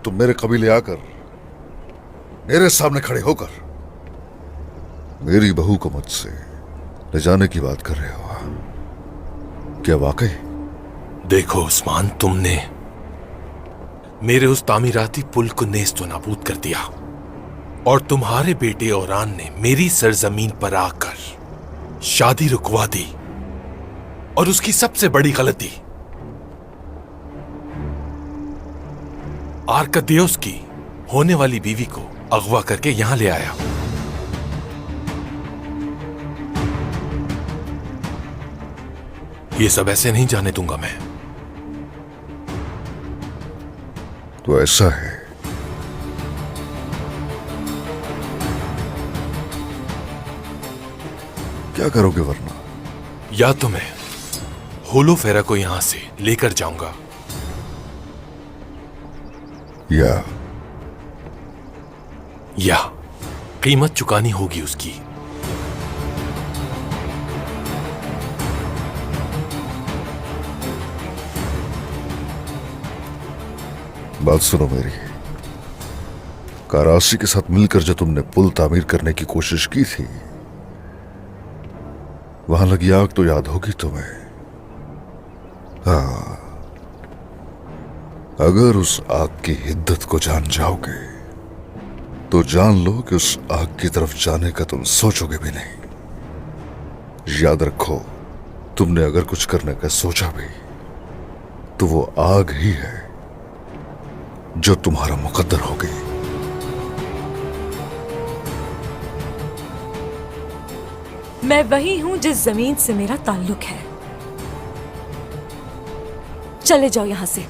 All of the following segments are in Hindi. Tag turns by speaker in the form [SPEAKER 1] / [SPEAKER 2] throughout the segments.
[SPEAKER 1] तुम मेरे कबीले आकर मेरे सामने खड़े होकर मेरी बहू को मुझसे ले जाने की बात कर रहे हो? क्या वाकई?
[SPEAKER 2] देखो उस्मान, तुमने मेरे उस तामीराती पुल को नेस्तो नाबूद कर दिया और तुम्हारे बेटे औरान ने मेरी सरजमीन पर आकर शादी रुकवा दी। और उसकी सबसे बड़ी गलती आर्कदेउस की होने वाली बीवी को अगवा करके यहां ले आया। ये सब ऐसे नहीं जाने दूंगा मैं।
[SPEAKER 1] तो ऐसा है, क्या करोगे वरना?
[SPEAKER 2] या तो मैं होलोफेरा को यहां से लेकर जाऊंगा, या कीमत चुकानी होगी उसकी।
[SPEAKER 1] बात सुनो मेरी। कराची के साथ मिलकर जो तुमने पुल तामीर करने की कोशिश की थी, वहां लगी आग तो याद होगी तुम्हें। हाँ, अगर उस आग की हिद्दत को जान जाओगे तो जान लो कि उस आग की तरफ जाने का तुम सोचोगे भी नहीं। याद रखो, तुमने अगर कुछ करने का सोचा भी तो वो आग ही है जो तुम्हारा मुकद्दर हो गई।
[SPEAKER 3] मैं वही हूं जिस जमीन से मेरा ताल्लुक है। चले जाओ यहां से।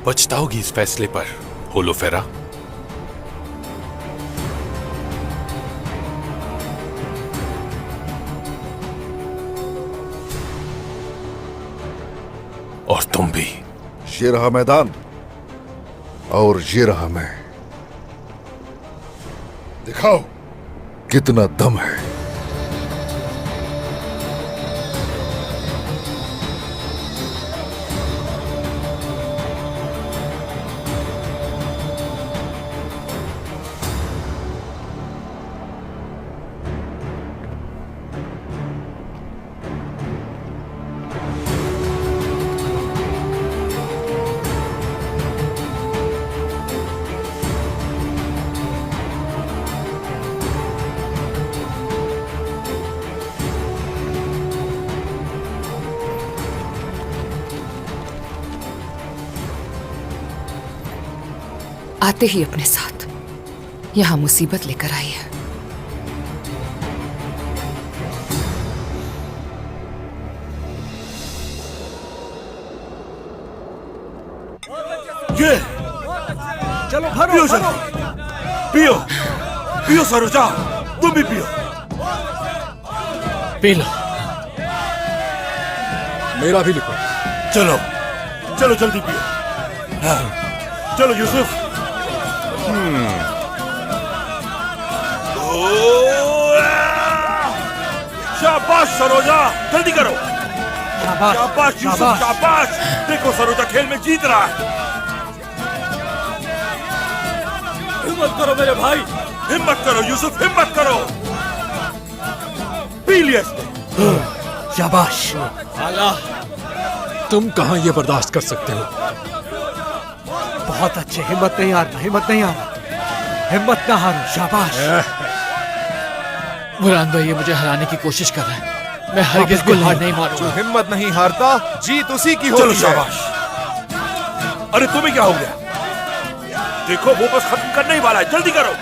[SPEAKER 2] पछताओगी इस फैसले पर होलोफेरा। और तुम भी।
[SPEAKER 1] ये रहा मैदान और ये रहा मैं। दिखाओ कितना दम है।
[SPEAKER 4] आते ही अपने साथ यहां मुसीबत लेकर आई है।
[SPEAKER 5] ये चलो पियो जल्दी, पियो पियो सरोजा, तुम भी पियो।
[SPEAKER 6] P low. मेरा भी लिखो।
[SPEAKER 5] चलो चलो जल्दी पियो। हाँ, चलो यूसुफ। शाबाश सरोजा, जल्दी करो। शाबाश यूसुफ, शाबाश। देखो सरोजा खेल में जीत रहा है। हिम्मत करो मेरे भाई, हिम्मत करो यूसुफ, हिम्मत करो। पी लिया इसने।
[SPEAKER 6] शाबाश। आला, तुम कहां ये बर्दाश्त कर सकते हो?
[SPEAKER 7] बहुत अच्छे। हिम्मत नहीं हारना, हिम्मत नहीं हारना, हिम्मत ना हारो। शाबाश।
[SPEAKER 6] बुरहान भाई ये मुझे हराने की कोशिश कर रहा है। मैं हरगिज़ को हार नहीं मारूंगा।
[SPEAKER 8] जो हिम्मत नहीं हारता, जीत उसी की होती है।
[SPEAKER 5] चलो शाबाश। अरे तुम्हें क्या हो गया? देखो वो बस खत्म करने ही वाला है, जल्दी करो।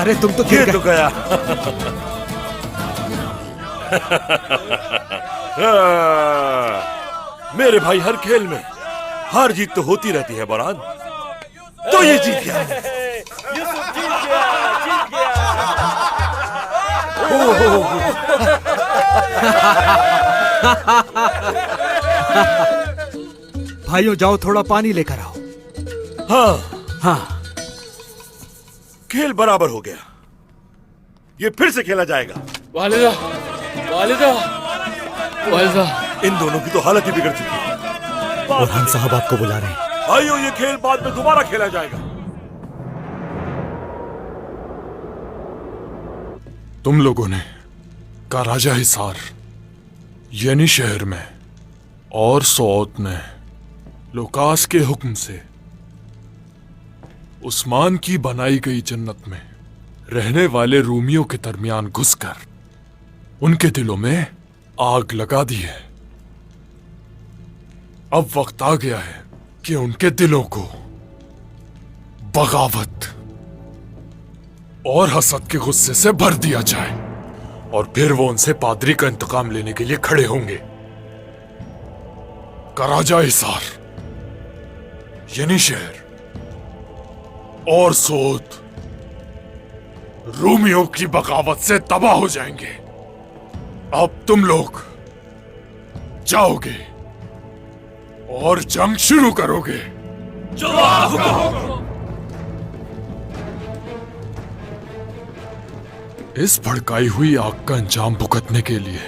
[SPEAKER 7] अरे तुम तो
[SPEAKER 5] ये तो गया। मेरे भाई, हर खेल में हार जीत तो होती रहती है बुरहान। तो ये जीत गया। यूसुफ जीत गया, जीत
[SPEAKER 7] गया। भाइयों जाओ, थोड़ा पानी लेकर आओ।
[SPEAKER 5] हाँ
[SPEAKER 7] हाँ।
[SPEAKER 5] खेल बराबर हो गया। ये फिर से खेला जाएगा।
[SPEAKER 6] वालिदा, वालिदा, वालिदा।
[SPEAKER 5] इन दोनों की तो हालत ही बिगड़ चुकी है।
[SPEAKER 7] बुरहान साहब आपको बुला रहे हैं।
[SPEAKER 5] भाइयों, ये खेल बाद में दोबारा खेला जाएगा।
[SPEAKER 6] तुम लोगों ने कराजा हिसार यानी शहर में और सौद ने लुकास के हुक्म से उस्मान की बनाई गई जन्नत में रहने वाले रूमियों के दरमियान घुसकर उनके दिलों में आग लगा दी है। अब वक्त आ गया है कि उनके दिलों को बगावत और हसद के गुस्से से भर दिया जाए और फिर वो उनसे पादरी का इंतकाम लेने के लिए खड़े होंगे। कराजा हिसार यानी शहर और सोद रूमियों की बगावत से तबाह हो जाएंगे। अब तुम लोग जाओगे और जंग शुरू करोगे। इस भड़काई हुई आग का अंजाम भुगतने के लिए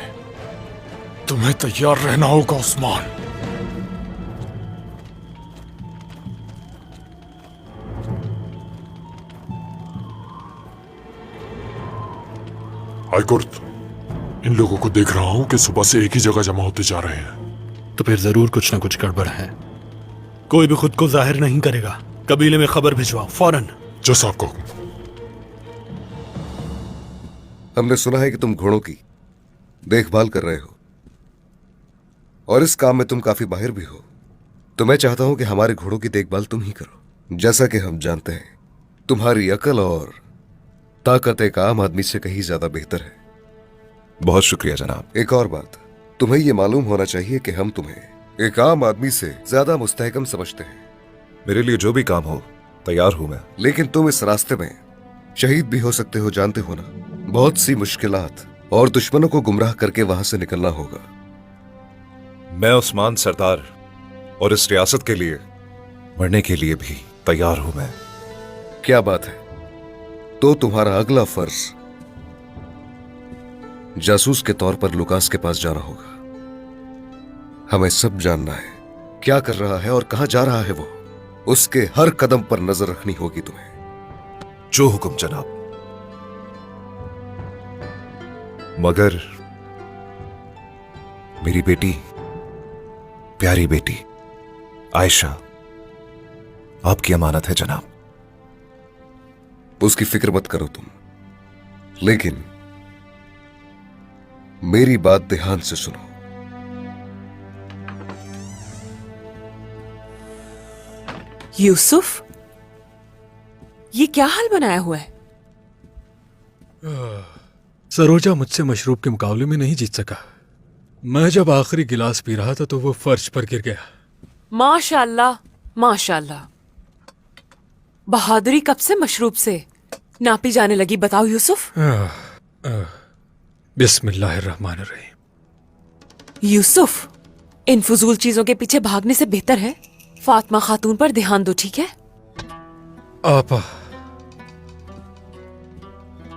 [SPEAKER 6] तुम्हें तैयार रहना होगा उस्मान। हाईकोर्ट, इन लोगों को देख रहा हूं कि सुबह से एक ही जगह जमा होते जा रहे हैं।
[SPEAKER 7] तो फिर जरूर कुछ ना कुछ गड़बड़ है। कोई भी खुद को जाहिर नहीं करेगा। कबीले में खबर भिजवाओ फौरन।
[SPEAKER 6] जो साहब को हुक्म।
[SPEAKER 1] हमने सुना है कि तुम घोड़ों की देखभाल कर रहे हो और इस काम में तुम काफी माहिर भी हो। तो मैं चाहता हूं कि हमारे घोड़ों की देखभाल तुम ही करो। जैसा कि हम जानते हैं, तुम्हारी अकल और ताकत एक आम आदमी से कहीं ज्यादा बेहतर है।
[SPEAKER 8] बहुत शुक्रिया जनाब।
[SPEAKER 1] एक और बात, तुम्हें यह मालूम होना चाहिए कि हम तुम्हें एक आम आदमी से ज्यादा मुस्तहकम समझते हैं।
[SPEAKER 8] मेरे लिए जो भी काम हो तैयार हूं मैं।
[SPEAKER 1] लेकिन तुम इस रास्ते में शहीद भी हो सकते हो, जानते हो ना। बहुत सी मुश्किलात और दुश्मनों को गुमराह करके वहां से निकलना होगा।
[SPEAKER 8] मैं उस्मान सरदार और इस रियासत के लिए मरने के लिए भी तैयार हूं मैं।
[SPEAKER 1] क्या बात है। तो तुम्हारा अगला फर्ज जासूस के तौर पर लुकास के पास जाना होगा। हमें सब जानना है क्या कर रहा है और कहां जा रहा है वो। उसके हर कदम पर नजर रखनी होगी तुम्हें।
[SPEAKER 8] जो हुक्म जनाब। मगर मेरी बेटी, प्यारी बेटी आयशा आपकी अमानत है जनाब।
[SPEAKER 1] उसकी फिक्र मत करो तुम, लेकिन मेरी बात ध्यान से सुनो।
[SPEAKER 3] यूसुफ, ये क्या हाल बनाया हुआ है?
[SPEAKER 6] सरोजा मुझसे मशरूब के मुकाबले में नहीं जीत सका। मैं जब आखिरी गिलास पी रहा था तो वो फर्श पर गिर गया।
[SPEAKER 3] माशाल्लाह, माशाल्लाह। बहादुरी कब से मशरूब से नापी जाने लगी, बताओ यूसुफ।
[SPEAKER 6] बिस्मिल्लाहिर्रहमानिर्रहीम।
[SPEAKER 3] यूसुफ, इन फजूल चीजों के पीछे भागने से बेहतर है फातिमा खातून पर ध्यान दो, ठीक है?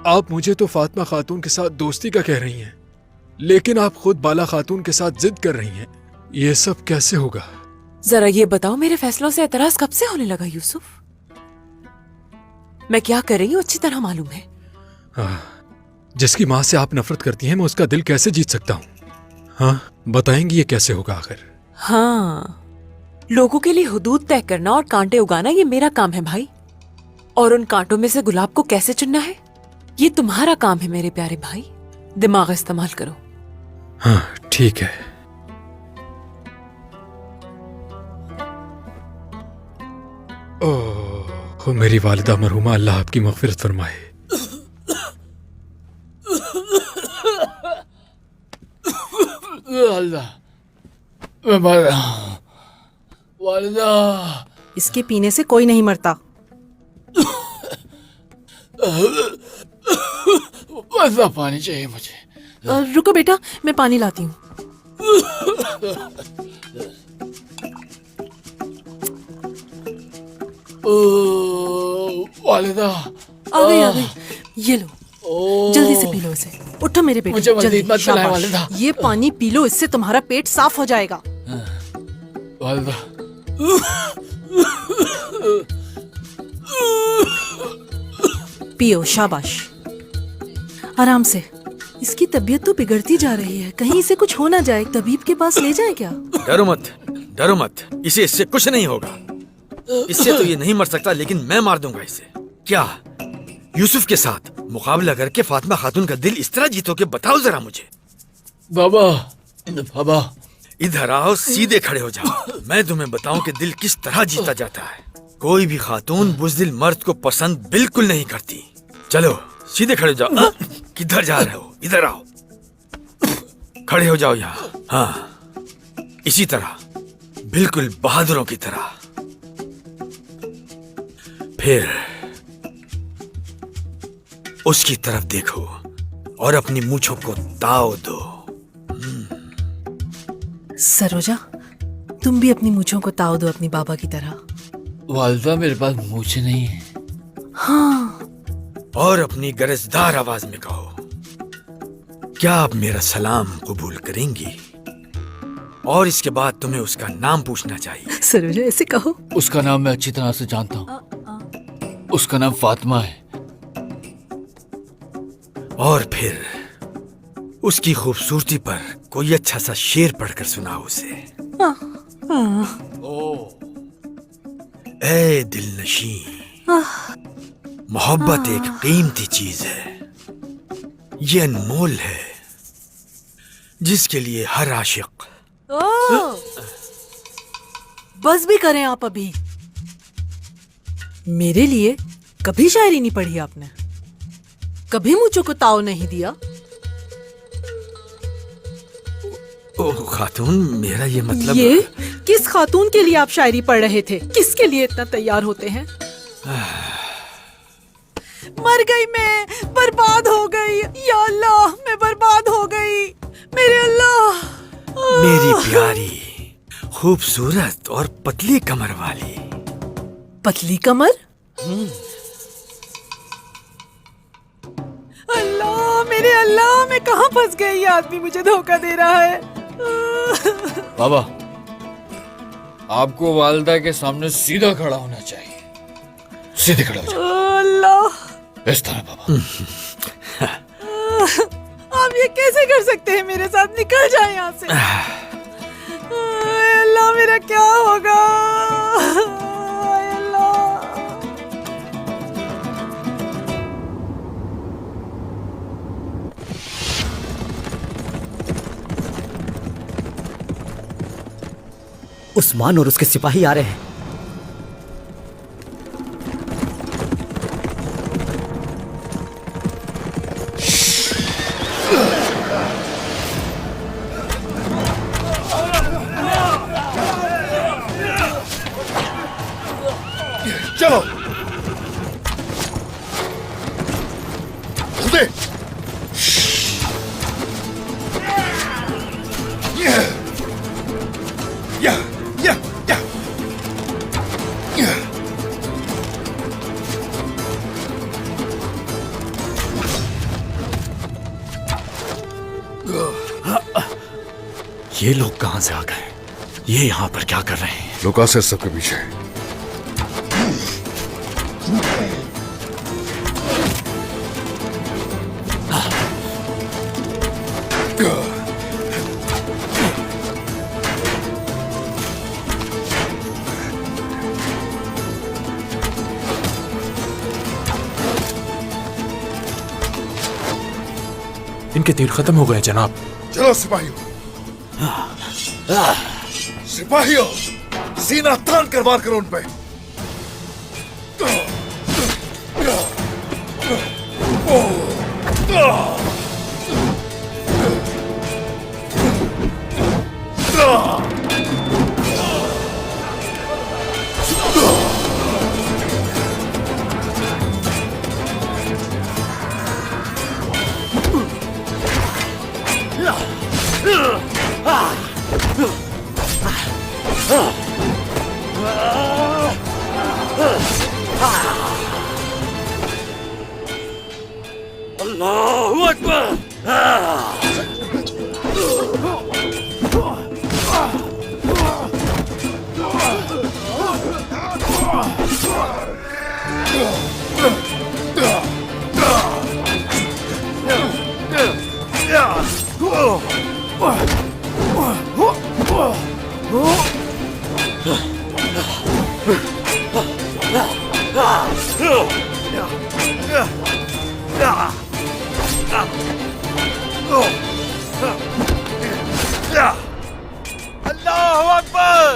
[SPEAKER 6] आप मुझे तो फातिमा खातून के साथ दोस्ती का कह रही हैं, लेकिन आप खुद बाला खातून के साथ जिद कर रही हैं। ये सब कैसे होगा?
[SPEAKER 3] जरा ये बताओ, मेरे फैसलों से एतराज कब से होने लगा यूसुफ? मैं क्या कर रही हूँ अच्छी तरह मालूम है।
[SPEAKER 6] जिसकी माँ से आप नफरत करती हैं, मैं उसका दिल कैसे जीत सकता हूँ? हाँ, बताएंगी ये कैसे होगा आखिर?
[SPEAKER 3] हाँ, लोगों के लिए हुदूद तय करना और कांटे उगाना ये मेरा काम है भाई। और उन कांटों में से गुलाब को कैसे चुनना है ये तुम्हारा काम है मेरे प्यारे भाई। दिमाग इस्तेमाल करो।
[SPEAKER 6] हाँ ठीक है। ओह मेरी वालिदा मरहुमा, अल्लाह आपकी मग़फ़िरत फरमाए।
[SPEAKER 9] वालिदा, इसके पीने से कोई नहीं मरता।
[SPEAKER 6] पानी चाहिए मुझे।
[SPEAKER 9] रुको बेटा, मैं पानी लाती हूँ।
[SPEAKER 6] वालिदा,
[SPEAKER 9] आ गई। ये लो, जल्दी से पी लो इसे। उठो मेरे बेटे,
[SPEAKER 5] मुझे
[SPEAKER 9] जल्दी।
[SPEAKER 5] मजीद मत पिलाएं,
[SPEAKER 9] शाबाश।
[SPEAKER 5] वालिदा।
[SPEAKER 9] ये पानी पी लो, इससे तुम्हारा पेट साफ हो जाएगा।
[SPEAKER 5] वालिदा,
[SPEAKER 9] पियो, शाबाश। आराम से। इसकी तबीयत तो बिगड़ती जा रही है, कहीं इसे कुछ हो ना जाए। तबीब के पास ले जाए क्या?
[SPEAKER 10] डरो मत, इसे इससे कुछ नहीं होगा। इससे तो ये नहीं मर सकता, लेकिन मैं मार दूंगा इसे। क्या यूसुफ के साथ मुकाबला करके फातिमा खातून का दिल इस तरह जीतोगे? बताओ जरा मुझे।
[SPEAKER 5] बाबा
[SPEAKER 10] इधर आओ, सीधे खड़े हो जाओ। मैं तुम्हें बताऊं कि दिल किस तरह जीता जाता है। कोई भी खातून बुज़दिल मर्द को पसंद बिल्कुल नहीं करती। चलो सीधे खड़े हो जाओ। किधर जा रहे हो? इधर आओ, खड़े हो जाओ यहाँ। हाँ, इसी तरह, बिल्कुल बहादुरों की तरह। फिर उसकी तरफ देखो और अपनी मूंछों को ताव दो।
[SPEAKER 9] सरोजा, तुम भी अपनी मूंछों को ताव दो अपनी बाबा की तरह।
[SPEAKER 5] वालिदा, मेरे पास मूछें नहीं है।
[SPEAKER 9] हाँ,
[SPEAKER 10] और अपनी गरजदार आवाज में कहो, क्या आप मेरा सलाम कबूल करेंगी? और इसके बाद तुम्हें उसका नाम पूछना चाहिए।
[SPEAKER 9] सरोजा ऐसे कहो।
[SPEAKER 5] उसका नाम मैं अच्छी तरह से जानता हूँ। उसका नाम फातिमा है।
[SPEAKER 10] और फिर उसकी खूबसूरती पर कोई अच्छा सा शेर पढ़कर सुनाओ उसे। ए दिलनशी, मोहब्बत एक कीमती चीज है। ये अनमोल है, जिसके लिए हर आशिक।
[SPEAKER 9] बस भी करें आप अभी। मेरे लिए कभी शायरी नहीं पढ़ी आपने, कभी मूंछों को ताव नहीं दिया।
[SPEAKER 10] ओह खातून, मेरा ये मतलब।
[SPEAKER 9] ये किस खातून के लिए आप शायरी पढ़ रहे थे? किसके लिए इतना तैयार होते हैं? मर गई मैं, बर्बाद हो गई। या अल्लाह, मैं बर्बाद हो गई। मेरे अल्लाह।
[SPEAKER 10] मेरी प्यारी, खूबसूरत और पतली कमर वाली।
[SPEAKER 9] पतली कमर? अल्लाह, मेरे अल्लाह, मैं कहाँ फंस गई? ये आदमी मुझे धोखा दे रहा है।
[SPEAKER 5] बाबा, आपको वालिदा के सामने सीधा खड़ा होना चाहिए। सीधे खड़ा हो जाओ।
[SPEAKER 9] अल्लाह,
[SPEAKER 5] इस तरह बाबा।
[SPEAKER 9] आप ये कैसे कर सकते हैं मेरे साथ? निकल जाए यहाँ से। अल्लाह, मेरा क्या होगा? अल्लाह।
[SPEAKER 11] उस्मान और उसके सिपाही आ रहे हैं।
[SPEAKER 1] चलो खुदे।
[SPEAKER 10] ये लोग कहां से आ गए? ये यहाँ पर क्या कर रहे हैं?
[SPEAKER 1] लुकासेस सबके पीछे।
[SPEAKER 2] इनके तीर खत्म हो गए जनाब।
[SPEAKER 1] चलो सिपाहियों, सिपाहियों, सीना तान कर वार करो उन पे।
[SPEAKER 5] अल्लाहू अकबर। अल्लाहू अकबर।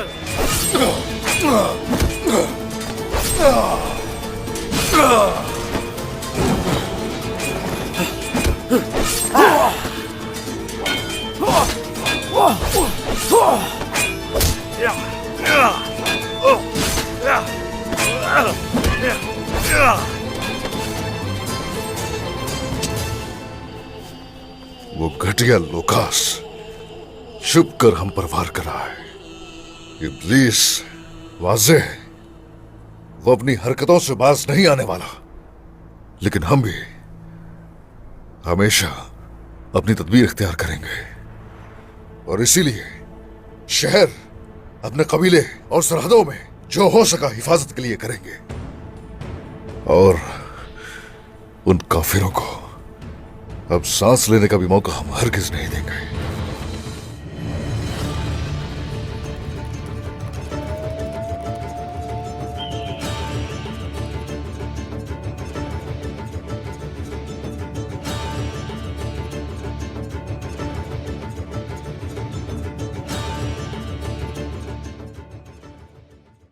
[SPEAKER 1] वो घटिया लोकास छुप कर हम पर वार करा है। इब्लीस वाज़ेह है, वो अपनी हरकतों से बाज नहीं आने वाला। लेकिन हम भी हमेशा अपनी तदबीर इख्तियार करेंगे और इसीलिए शहर अपने कबीले और सरहदों में जो हो सका हिफाजत के लिए करेंगे और उन काफिरों को अब सांस लेने का भी मौका हम हरगिज नहीं देंगे।